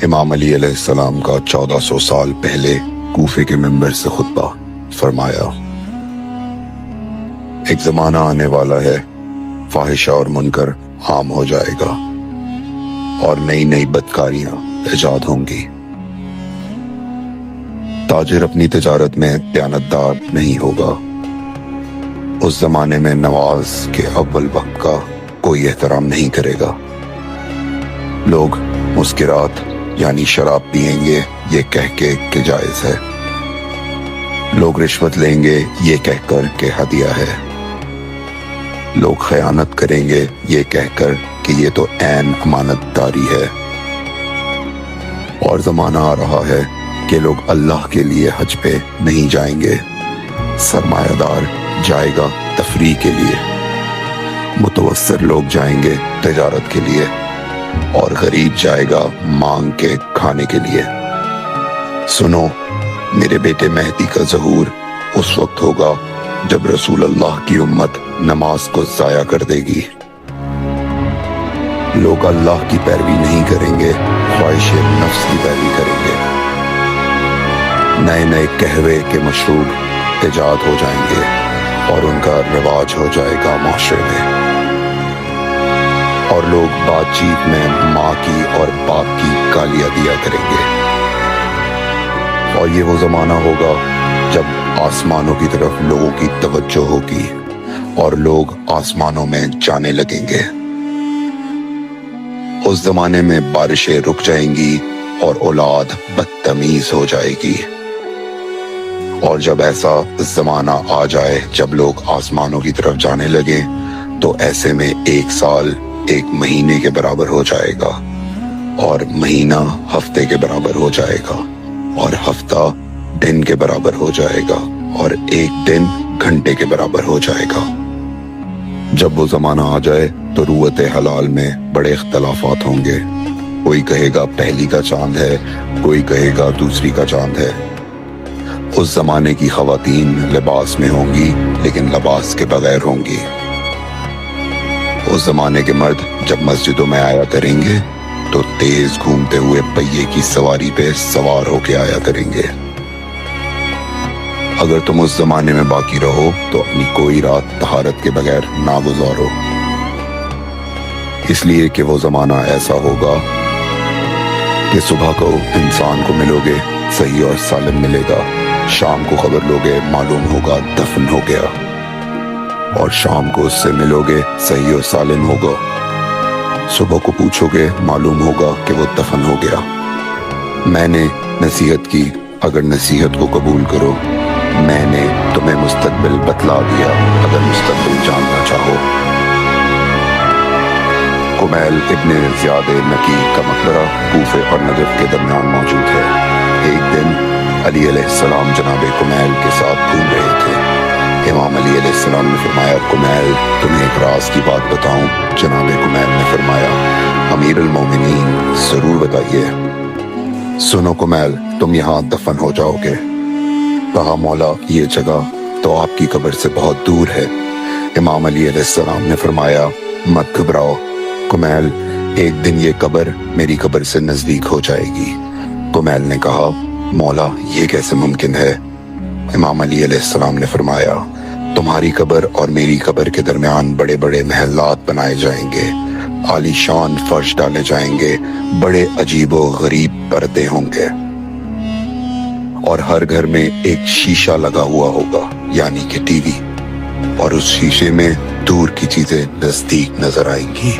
امام علی علیہ السلام کا 1400 سال پہلے کوفے کے منبر سے خطبہ فرمایا، ایک زمانہ آنے والا ہے، فاحشہ اور منکر عام ہو جائے گا اور نئی نئی بدکاریاں ایجاد ہوں گی۔ تاجر اپنی تجارت میں دیانتدار نہیں ہوگا۔ اس زمانے میں نماز کے اول وقت کا کوئی احترام نہیں کرے گا۔ لوگ مسکرات یعنی شراب پئیں گے یہ کہہ کے کہ جائز ہے۔ لوگ رشوت لیں گے یہ کہہ کر کہ ہدیہ ہے۔ لوگ خیانت کریں گے یہ کہہ کر کہ یہ تو عین امانت داری ہے۔ اور زمانہ آ رہا ہے کہ لوگ اللہ کے لیے حج پہ نہیں جائیں گے۔ سرمایہ دار جائے گا تفریح کے لیے، متوسط لوگ جائیں گے تجارت کے لیے، اور غریب جائے گا مانگ کے کھانے کے لیے۔ سنو، میرے بیٹے مہدی کا ظہور اس وقت ہوگا جب رسول اللہ کی امت نماز کو ضائع کر دے گی۔ لوگ اللہ کی پیروی نہیں کریں گے، خواہش نفس کی پیروی کریں گے۔ نئے نئے قہوے کے مشروب ایجاد ہو جائیں گے اور ان کا رواج ہو جائے گا معاشرے میں، اور لوگ بات چیت میں ماں کی اور باپ کی گالیاں دیا کریں گے۔ اور یہ وہ زمانہ ہوگا جب آسمانوں کی طرف لوگوں کی توجہ ہوگی اور لوگ آسمانوں میں جانے لگیں گے۔ اس زمانے میں بارشیں رک جائیں گی اور اولاد بدتمیز ہو جائے گی۔ اور جب ایسا زمانہ آ جائے جب لوگ آسمانوں کی طرف جانے لگیں تو ایسے میں ایک سال ایک مہینے کے برابر ہو جائے گا، اور مہینہ ہفتے کے برابر ہو جائے گا، اور ہفتہ دن کے برابر ہو جائے گا، اور ایک دن گھنٹے کے برابر ہو جائے گا۔ جب وہ زمانہ آ جائے تو روت حلال میں بڑے اختلافات ہوں گے۔ کوئی کہے گا پہلی کا چاند ہے، کوئی کہے گا دوسری کا چاند ہے۔ اس زمانے کی خواتین لباس میں ہوں گی لیکن لباس کے بغیر ہوں گی۔ اس زمانے کے مرد جب مسجدوں میں آیا کریں گے تو تیز گھومتے ہوئے پہیے کی سواری پہ سوار ہو کے آیا کریں گے۔ اگر تم اس زمانے میں باقی رہو تو اپنی کوئی رات طہارت کے بغیر نہ گزارو، اس لیے کہ وہ زمانہ ایسا ہوگا کہ صبح کو انسان کو ملو گے صحیح اور سالم ملے گا، شام کو خبر لوگے معلوم ہوگا دفن ہو گیا، اور شام کو اس سے ملو گے صحیح اور سالم ہوگا، صبح کو پوچھو گے معلوم ہوگا کہ وہ دفن ہو گیا۔ میں نے نصیحت کی، اگر نصیحت کو قبول کرو، میں نے تمہیں مستقبل بتلا دیا اگر مستقبل جاننا چاہو۔ کمیل ابن زیاد نکی کا مقبرہ کوفے اور نجف کے درمیان موجود ہے۔ ایک دن علی علیہ السلام جناب کمیل کے ساتھ گھوم رہے تھے۔ امام علی علیہ السلام نے فرمایا، کمیل تمہیں ایک راز کی بات بتاؤں؟ جناب کمیل نے فرمایا، امیر المومنین ضرور بتائیے۔ سنو کمیل، تم یہاں دفن ہو جاؤ گے۔ کہا، مولا یہ جگہ تو آپ کی قبر سے بہت دور ہے۔ امام علی علیہ السلام نے فرمایا، مت گھبراؤ کمیل، ایک دن یہ قبر میری قبر سے نزدیک ہو جائے گی۔ کمیل نے کہا، مولا یہ کیسے ممکن ہے؟ امام علی علیہ السلام نے فرمایا، تمہاری قبر اور میری قبر کے درمیان بڑے بڑے محلات بنائے جائیں گے، عالی شان فرش ڈالے جائیں گے، بڑے عجیب و غریب پردے ہوں گے، اور ہر گھر میں ایک شیشہ لگا ہوا ہوگا یعنی کہ ٹی وی، اور اس شیشے میں دور کی چیزیں نزدیک نظر آئیں گی۔